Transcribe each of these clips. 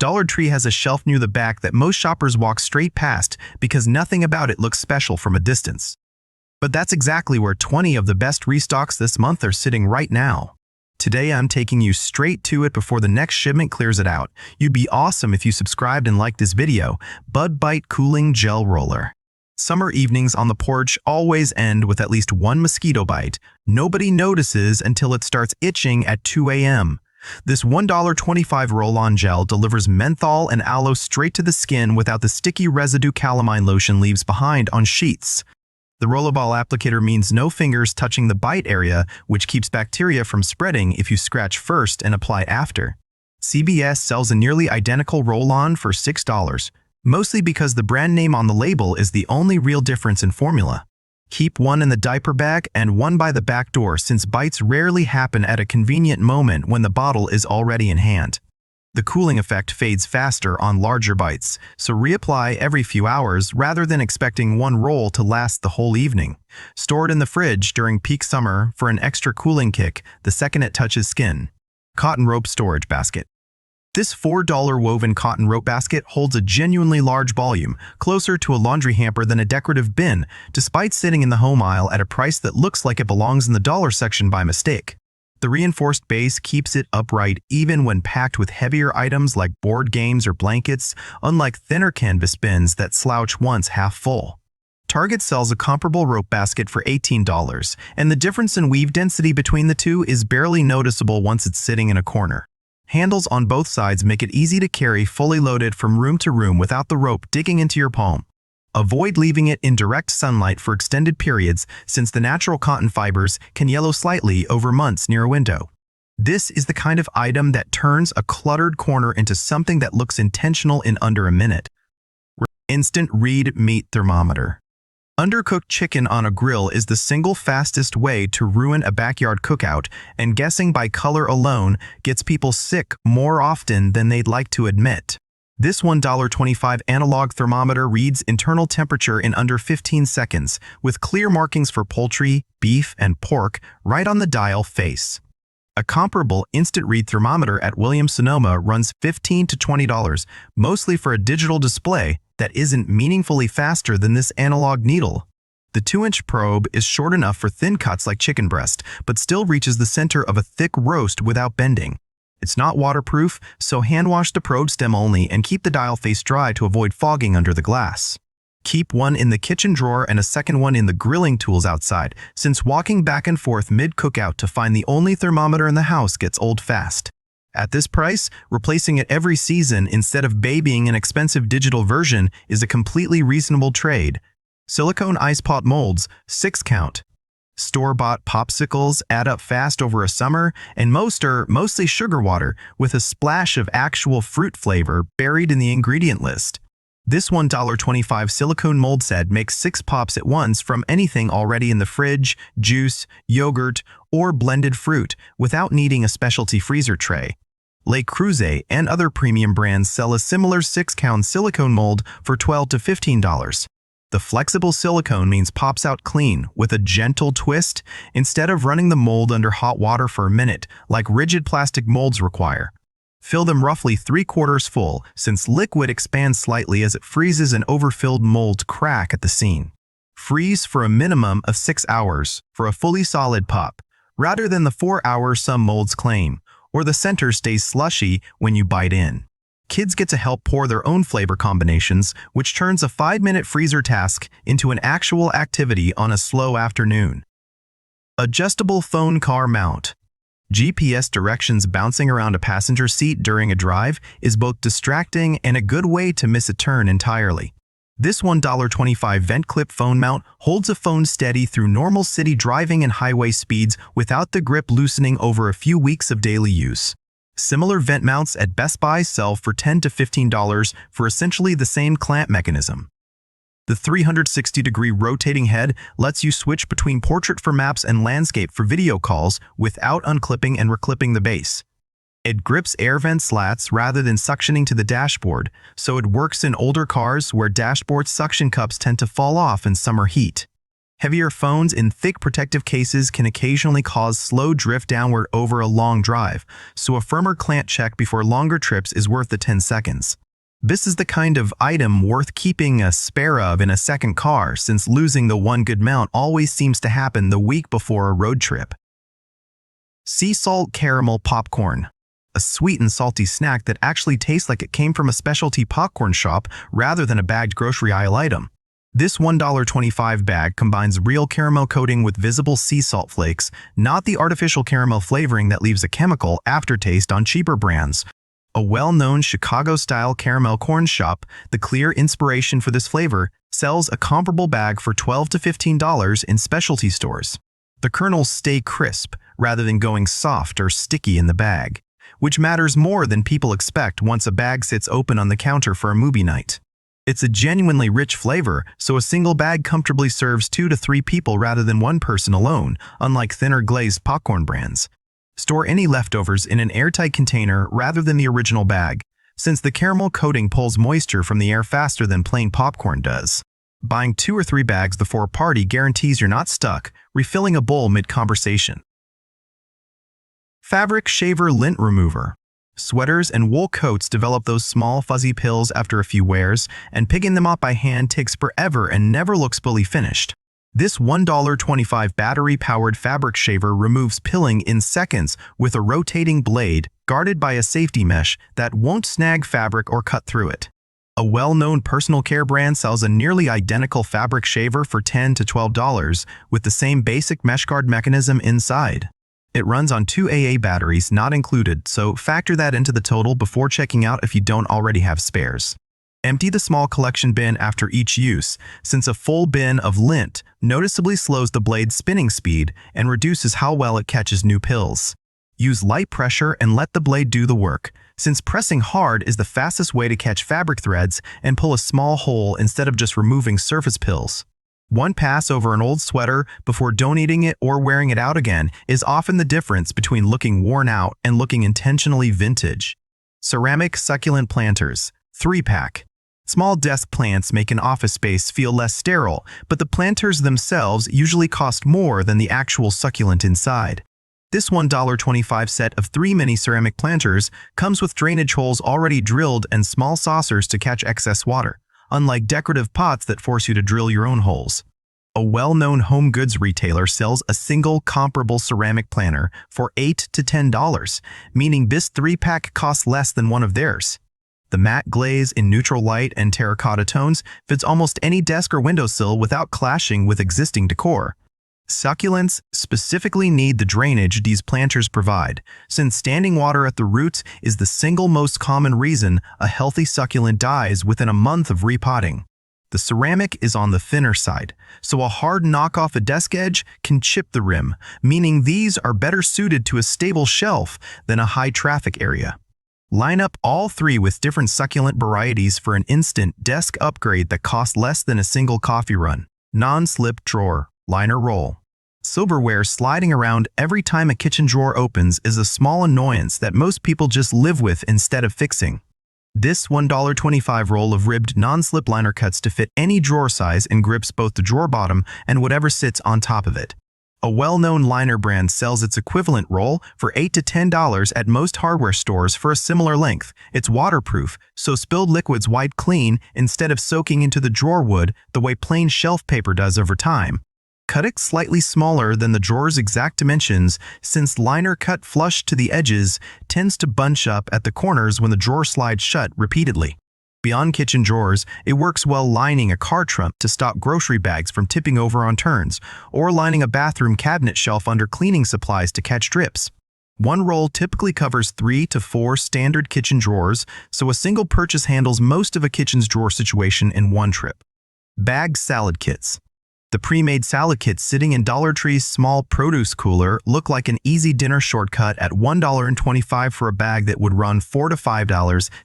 Dollar Tree has a shelf near the back that most shoppers walk straight past because nothing about it looks special from a distance. But that's exactly where 20 of the best restocks this month are sitting right now. Today I'm taking you straight to it before the next shipment clears it out. You'd be awesome if you subscribed and liked this video. Bud Bite Cooling Gel Roller. Summer evenings on the porch always end with at least one mosquito bite. Nobody notices until it starts itching at 2 a.m. This $1.25 roll-on gel delivers menthol and aloe straight to the skin without the sticky residue calamine lotion leaves behind on sheets. The rollerball applicator means no fingers touching the bite area, which keeps bacteria from spreading if you scratch first and apply after. CVS sells a nearly identical roll-on for $6, mostly because the brand name on the label is the only real difference in formula. Keep one in the diaper bag and one by the back door since bites rarely happen at a convenient moment when the bottle is already in hand. The cooling effect fades faster on larger bites, so reapply every few hours rather than expecting one roll to last the whole evening. Store it in the fridge during peak summer for an extra cooling kick the second it touches skin. Cotton Rope Storage Basket. This $4 woven cotton rope basket holds a genuinely large volume, closer to a laundry hamper than a decorative bin, despite sitting in the home aisle at a price that looks like it belongs in the dollar section by mistake. The reinforced base keeps it upright even when packed with heavier items like board games or blankets, unlike thinner canvas bins that slouch once half full. Target sells a comparable rope basket for $18, and the difference in weave density between the two is barely noticeable once it's sitting in a corner. Handles on both sides make it easy to carry fully loaded from room to room without the rope digging into your palm. Avoid leaving it in direct sunlight for extended periods since the natural cotton fibers can yellow slightly over months near a window. This is the kind of item that turns a cluttered corner into something that looks intentional in under a minute. Instant Read Meat Thermometer. Undercooked chicken on a grill is the single fastest way to ruin a backyard cookout, and guessing by color alone gets people sick more often than they'd like to admit. This $1.25 analog thermometer reads internal temperature in under 15 seconds, with clear markings for poultry, beef, and pork right on the dial face. A comparable instant read thermometer at Williams-Sonoma runs $15 to $20, mostly for a digital display that isn't meaningfully faster than this analog needle. The 2-inch probe is short enough for thin cuts like chicken breast, but still reaches the center of a thick roast without bending. It's not waterproof, so hand wash the probe stem only and keep the dial face dry to avoid fogging under the glass. Keep one in the kitchen drawer and a second one in the grilling tools outside, since walking back and forth mid-cookout to find the only thermometer in the house gets old fast. At this price, replacing it every season instead of babying an expensive digital version is a completely reasonable trade. Silicone ice pot molds, 6 count. Store-bought popsicles add up fast over a summer, and most are mostly sugar water with a splash of actual fruit flavor buried in the ingredient list. This $1.25 silicone mold set makes 6 pops at once from anything already in the fridge, juice, yogurt, or blended fruit without needing a specialty freezer tray. Le Creuset and other premium brands sell a similar 6-count silicone mold for $12 to $15. The flexible silicone means pops out clean with a gentle twist instead of running the mold under hot water for a minute like rigid plastic molds require. Fill them roughly 3/4 full since liquid expands slightly as it freezes and overfilled molds crack at the seam. Freeze for a minimum of 6 hours for a fully solid pop, rather than the 4 hours some molds claim, or the center stays slushy when you bite in. Kids get to help pour their own flavor combinations, which turns a 5-minute freezer task into an actual activity on a slow afternoon. Adjustable phone car mount. GPS directions bouncing around a passenger seat during a drive is both distracting and a good way to miss a turn entirely. This $1.25 vent clip phone mount holds a phone steady through normal city driving and highway speeds without the grip loosening over a few weeks of daily use. Similar vent mounts at Best Buy sell for $10 to $15 for essentially the same clamp mechanism. The 360-degree rotating head lets you switch between portrait for maps and landscape for video calls without unclipping and reclipping the base. It grips air vent slats rather than suctioning to the dashboard, so it works in older cars where dashboard suction cups tend to fall off in summer heat. Heavier phones in thick protective cases can occasionally cause slow drift downward over a long drive, so a firmer clamp check before longer trips is worth the 10 seconds. This is the kind of item worth keeping a spare of in a second car, since losing the one good mount always seems to happen the week before a road trip. Sea salt caramel popcorn. A sweet and salty snack that actually tastes like it came from a specialty popcorn shop rather than a bagged grocery aisle item. This $1.25 bag combines real caramel coating with visible sea salt flakes, not the artificial caramel flavoring that leaves a chemical aftertaste on cheaper brands. A well-known Chicago-style caramel corn shop, the clear inspiration for this flavor, sells a comparable bag for $12 to $15 in specialty stores. The kernels stay crisp rather than going soft or sticky in the bag, which matters more than people expect once a bag sits open on the counter for a movie night. It's a genuinely rich flavor, so a single bag comfortably serves 2 to 3 people rather than one person alone, unlike thinner glazed popcorn brands. Store any leftovers in an airtight container rather than the original bag, since the caramel coating pulls moisture from the air faster than plain popcorn does. Buying 2 or 3 bags before a party guarantees you're not stuck, refilling a bowl mid-conversation. Fabric Shaver Lint Remover. Sweaters and wool coats develop those small fuzzy pills after a few wears, and picking them up by hand takes forever and never looks fully finished. This $1.25 battery-powered fabric shaver removes pilling in seconds with a rotating blade guarded by a safety mesh that won't snag fabric or cut through it. A well-known personal care brand sells a nearly identical fabric shaver for $10 to $12 with the same basic mesh guard mechanism inside. It runs on 2 AA batteries not included, so factor that into the total before checking out if you don't already have spares. Empty the small collection bin after each use, since a full bin of lint noticeably slows the blade's spinning speed and reduces how well it catches new pills. Use light pressure and let the blade do the work, since pressing hard is the fastest way to catch fabric threads and pull a small hole instead of just removing surface pills. One pass over an old sweater before donating it or wearing it out again is often the difference between looking worn out and looking intentionally vintage. Ceramic succulent planters, 3-pack. Small desk plants make an office space feel less sterile, but the planters themselves usually cost more than the actual succulent inside. This $1.25 set of 3 mini ceramic planters comes with drainage holes already drilled and small saucers to catch excess water, unlike decorative pots that force you to drill your own holes. A well-known home goods retailer sells a single comparable ceramic planter for $8 to $10, meaning this 3-pack costs less than one of theirs. The matte glaze in neutral light and terracotta tones fits almost any desk or windowsill without clashing with existing decor. Succulents specifically need the drainage these planters provide, since standing water at the roots is the single most common reason a healthy succulent dies within a month of repotting. The ceramic is on the thinner side, so a hard knock off a desk edge can chip the rim, meaning these are better suited to a stable shelf than a high-traffic area. Line up all 3 with different succulent varieties for an instant desk upgrade that costs less than a single coffee run. Non-slip drawer, liner roll. Silverware sliding around every time a kitchen drawer opens is a small annoyance that most people just live with instead of fixing. This $1.25 roll of ribbed non-slip liner cuts to fit any drawer size and grips both the drawer bottom and whatever sits on top of it. A well-known liner brand sells its equivalent roll for $8 to $10 at most hardware stores for a similar length. It's waterproof, so spilled liquids wipe clean instead of soaking into the drawer wood the way plain shelf paper does over time. Cut it slightly smaller than the drawer's exact dimensions, since liner cut flush to the edges tends to bunch up at the corners when the drawer slides shut repeatedly. Beyond kitchen drawers, it works well lining a car trunk to stop grocery bags from tipping over on turns, or lining a bathroom cabinet shelf under cleaning supplies to catch drips. One roll typically covers 3 to 4 standard kitchen drawers, so a single purchase handles most of a kitchen's drawer situation in one trip. Bag salad kits. The pre-made salad kits sitting in Dollar Tree's small produce cooler look like an easy dinner shortcut at $1.25 for a bag that would run $4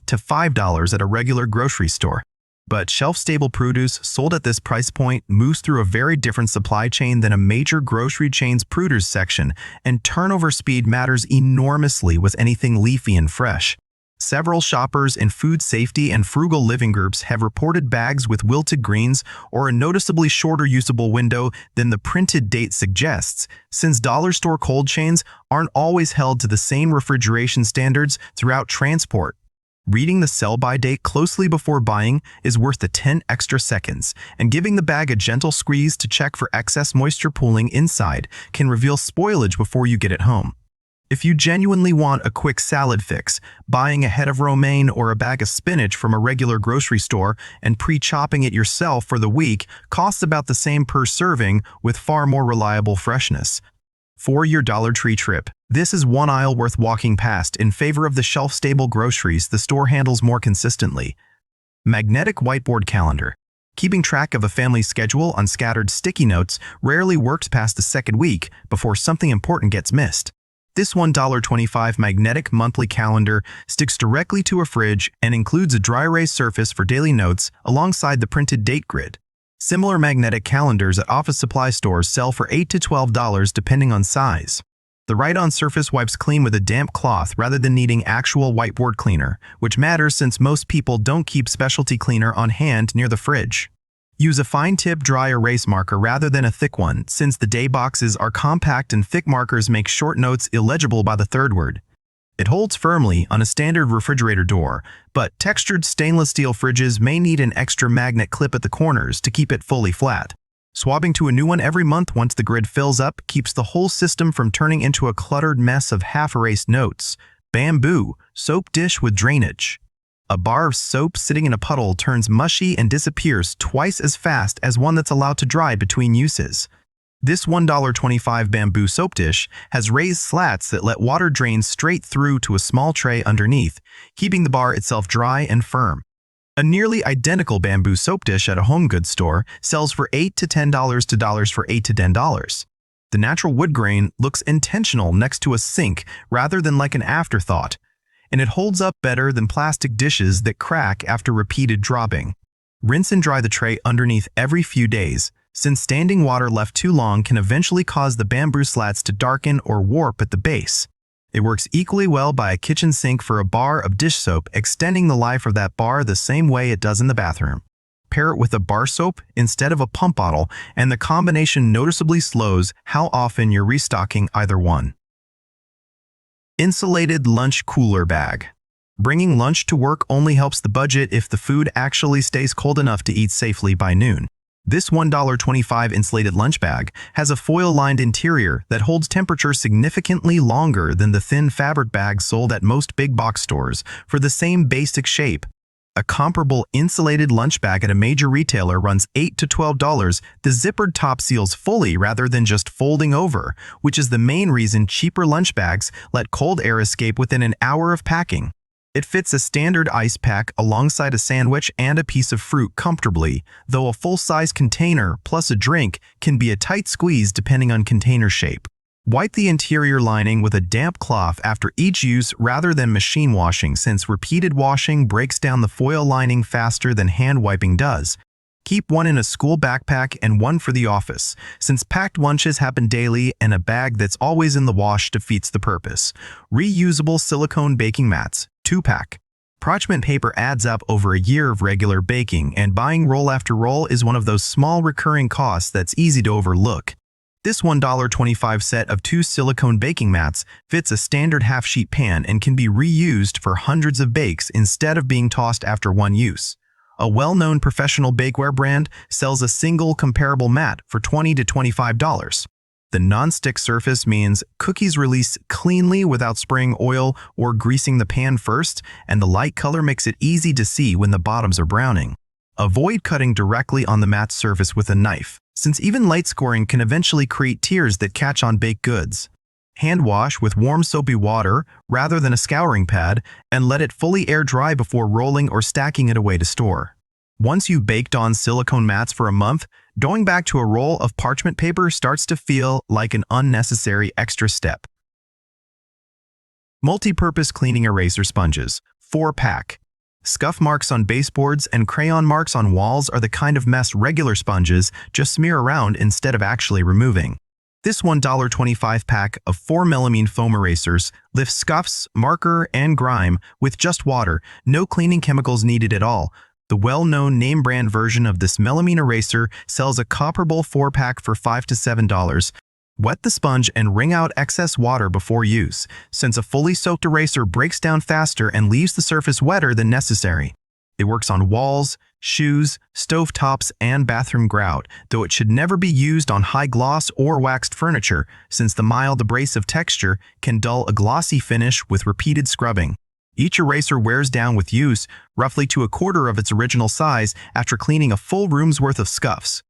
to $5 at a regular grocery store. But shelf-stable produce sold at this price point moves through a very different supply chain than a major grocery chain's produce section, and turnover speed matters enormously with anything leafy and fresh. Several shoppers in food safety and frugal living groups have reported bags with wilted greens or a noticeably shorter usable window than the printed date suggests, since dollar store cold chains aren't always held to the same refrigeration standards throughout transport. Reading the sell-by date closely before buying is worth the 10 extra seconds, and giving the bag a gentle squeeze to check for excess moisture pooling inside can reveal spoilage before you get it home. If you genuinely want a quick salad fix, buying a head of romaine or a bag of spinach from a regular grocery store and pre-chopping it yourself for the week costs about the same per serving with far more reliable freshness. For your Dollar Tree trip, this is one aisle worth walking past in favor of the shelf-stable groceries the store handles more consistently. Magnetic whiteboard calendar. Keeping track of a family's schedule on scattered sticky notes rarely works past the second week before something important gets missed. This $1.25 magnetic monthly calendar sticks directly to a fridge and includes a dry erase surface for daily notes alongside the printed date grid. Similar magnetic calendars at office supply stores sell for $8 to $12 depending on size. The write-on surface wipes clean with a damp cloth rather than needing actual whiteboard cleaner, which matters since most people don't keep specialty cleaner on hand near the fridge. Use a fine-tip dry erase marker rather than a thick one, since the day boxes are compact and thick markers make short notes illegible by the third word. It holds firmly on a standard refrigerator door, but textured stainless steel fridges may need an extra magnet clip at the corners to keep it fully flat. Swapping to a new one every month once the grid fills up keeps the whole system from turning into a cluttered mess of half-erased notes. Bamboo, soap dish with drainage. A bar of soap sitting in a puddle turns mushy and disappears twice as fast as one that's allowed to dry between uses. This $1.25 bamboo soap dish has raised slats that let water drain straight through to a small tray underneath, keeping the bar itself dry and firm. A nearly identical bamboo soap dish at a home goods store sells for $8 to $10 to dollars for $8 to $10. The natural wood grain looks intentional next to a sink rather than like an afterthought, and it holds up better than plastic dishes that crack after repeated dropping. Rinse and dry the tray underneath every few days, since standing water left too long can eventually cause the bamboo slats to darken or warp at the base. It works equally well by a kitchen sink for a bar of dish soap, extending the life of that bar the same way it does in the bathroom. Pair it with a bar soap instead of a pump bottle, and the combination noticeably slows how often you're restocking either one. Insulated lunch cooler bag. Bringing lunch to work only helps the budget if the food actually stays cold enough to eat safely by noon. This $1.25 insulated lunch bag has a foil-lined interior that holds temperature significantly longer than the thin fabric bags sold at most big box stores for the same basic shape. A comparable insulated lunch bag at a major retailer runs $8 to $12. The zippered top seals fully rather than just folding over, which is the main reason cheaper lunch bags let cold air escape within an hour of packing. It fits a standard ice pack alongside a sandwich and a piece of fruit comfortably, though a full-size container plus a drink can be a tight squeeze depending on container shape. Wipe the interior lining with a damp cloth after each use rather than machine washing, since repeated washing breaks down the foil lining faster than hand wiping does. Keep one in a school backpack and one for the office, since packed lunches happen daily and a bag that's always in the wash defeats the purpose. Reusable silicone baking mats, 2-pack. Parchment paper adds up over a year of regular baking, and buying roll after roll is one of those small recurring costs that's easy to overlook. This $1.25 set of 2 silicone baking mats fits a standard half-sheet pan and can be reused for hundreds of bakes instead of being tossed after one use. A well-known professional bakeware brand sells a single comparable mat for $20 to $25. The non-stick surface means cookies release cleanly without spraying oil or greasing the pan first, and the light color makes it easy to see when the bottoms are browning. Avoid cutting directly on the mat's surface with a knife, since even light scoring can eventually create tears that catch on baked goods. Hand wash with warm soapy water rather than a scouring pad, and let it fully air dry before rolling or stacking it away to store. Once you've baked on silicone mats for a month, going back to a roll of parchment paper starts to feel like an unnecessary extra step. Multi-purpose cleaning eraser sponges, 4-pack. Scuff marks on baseboards and crayon marks on walls are the kind of mess regular sponges just smear around instead of actually removing. This $1.25 pack of 4mm foam erasers lifts scuffs, marker, and grime with just water, no cleaning chemicals needed at all. The well-known name-brand version of this melamine eraser sells a comparable 4-pack for $5 to $7. Wet the sponge and wring out excess water before use, since a fully soaked eraser breaks down faster and leaves the surface wetter than necessary. It works on walls, shoes, stovetops, and bathroom grout, though it should never be used on high-gloss or waxed furniture, since the mild abrasive texture can dull a glossy finish with repeated scrubbing. Each eraser wears down with use, roughly to a quarter of its original size after cleaning a full room's worth of scuffs.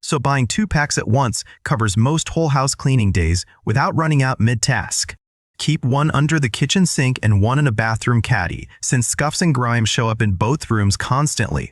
So buying 2 packs at once covers most whole house cleaning days without running out mid-task. Keep one under the kitchen sink and one in a bathroom caddy, since scuffs and grime show up in both rooms constantly.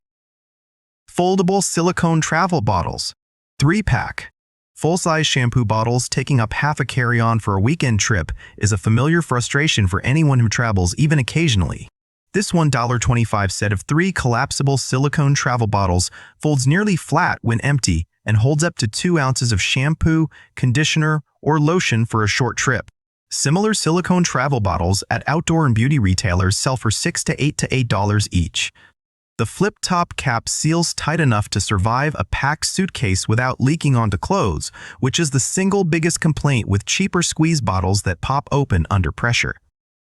Foldable silicone travel bottles. 3-pack. Full-size shampoo bottles taking up half a carry-on for a weekend trip is a familiar frustration for anyone who travels even occasionally. This $1.25 set of 3 collapsible silicone travel bottles folds nearly flat when empty and holds up to 2 ounces of shampoo, conditioner, or lotion for a short trip. Similar silicone travel bottles at outdoor and beauty retailers sell for $6 to $8 each. The flip-top cap seals tight enough to survive a packed suitcase without leaking onto clothes, which is the single biggest complaint with cheaper squeeze bottles that pop open under pressure.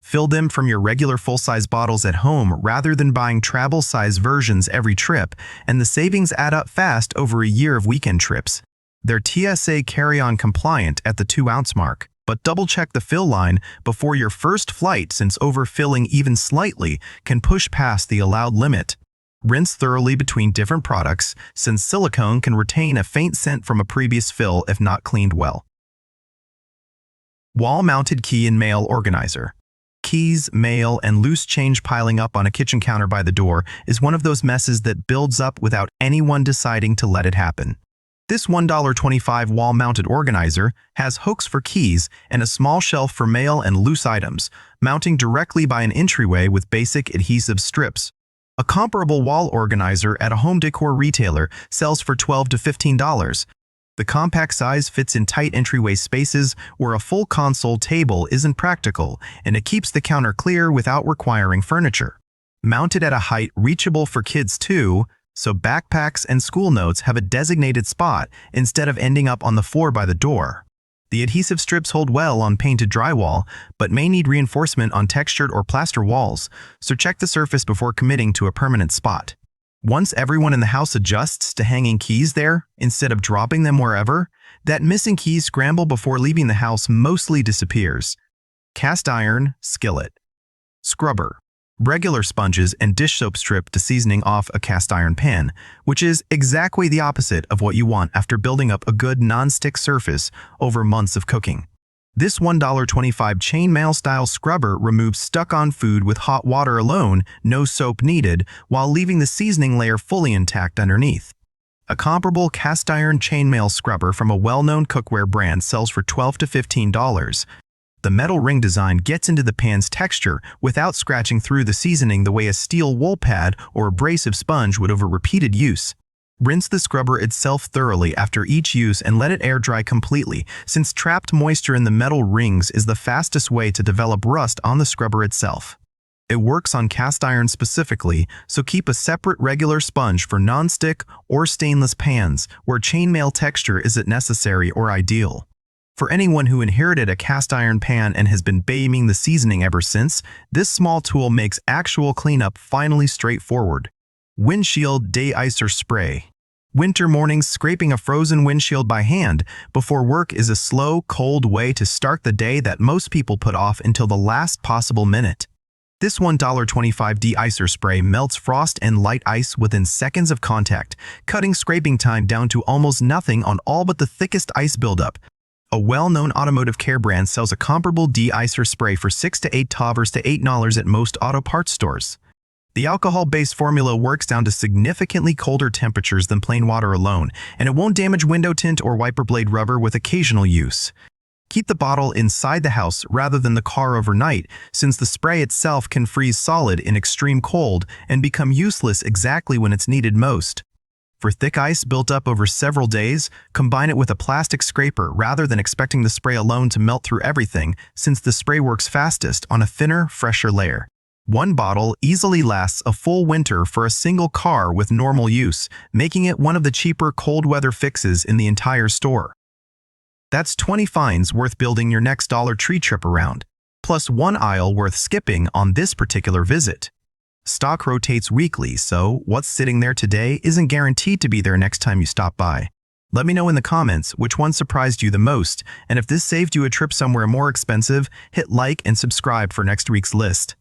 Fill them from your regular full-size bottles at home rather than buying travel-size versions every trip, and the savings add up fast over a year of weekend trips. They're TSA carry-on compliant at the 2-ounce mark, but double-check the fill line before your first flight, since overfilling even slightly can push past the allowed limit. Rinse thoroughly between different products, since silicone can retain a faint scent from a previous fill if not cleaned well. Wall-mounted key and mail organizer. Keys, mail, and loose change piling up on a kitchen counter by the door is one of those messes that builds up without anyone deciding to let it happen. This $1.25 wall-mounted organizer has hooks for keys and a small shelf for mail and loose items, mounting directly by an entryway with basic adhesive strips. A comparable wall organizer at a home decor retailer sells for $12 to $15. The compact size fits in tight entryway spaces where a full console table isn't practical, and it keeps the counter clear without requiring furniture. Mounted at a height reachable for kids too, so backpacks and school notes have a designated spot instead of ending up on the floor by the door. The adhesive strips hold well on painted drywall, but may need reinforcement on textured or plaster walls, so check the surface before committing to a permanent spot. Once everyone in the house adjusts to hanging keys there instead of dropping them wherever, that missing key scramble before leaving the house mostly disappears. Cast iron skillet. Scrubber. Regular sponges and dish soap strip to seasoning off a cast iron pan, which is exactly the opposite of what you want after building up a good non-stick surface over months of cooking. This $1.25 chainmail-style scrubber removes stuck-on food with hot water alone, no soap needed, while leaving the seasoning layer fully intact underneath. A comparable cast-iron chainmail scrubber from a well-known cookware brand sells for $12 to $15. The metal ring design gets into the pan's texture without scratching through the seasoning the way a steel wool pad or abrasive sponge would over repeated use. Rinse the scrubber itself thoroughly after each use and let it air dry completely, since trapped moisture in the metal rings is the fastest way to develop rust on the scrubber itself. It works on cast iron specifically, so keep a separate regular sponge for non-stick or stainless pans where chainmail texture isn't necessary or ideal. For anyone who inherited a cast iron pan and has been babying the seasoning ever since, this small tool makes actual cleanup finally straightforward. Windshield deicer spray. Winter mornings scraping a frozen windshield by hand before work is a slow, cold way to start the day that most people put off until the last possible minute. This $1.25 deicer spray melts frost and light ice within seconds of contact, cutting scraping time down to almost nothing on all but the thickest ice buildup. A well-known automotive care brand sells a comparable deicer spray for $6 to $8 at most auto parts stores. The alcohol-based formula works down to significantly colder temperatures than plain water alone, and it won't damage window tint or wiper blade rubber with occasional use. Keep the bottle inside the house rather than the car overnight, since the spray itself can freeze solid in extreme cold and become useless exactly when it's needed most. For thick ice built up over several days, combine it with a plastic scraper rather than expecting the spray alone to melt through everything, since the spray works fastest on a thinner, fresher layer. One bottle easily lasts a full winter for a single car with normal use, making it one of the cheaper cold weather fixes in the entire store. That's 20 finds worth building your next Dollar Tree trip around, plus one aisle worth skipping on this particular visit. Stock rotates weekly, so what's sitting there today isn't guaranteed to be there next time you stop by. Let me know in the comments which one surprised you the most, and if this saved you a trip somewhere more expensive, hit like and subscribe for next week's list.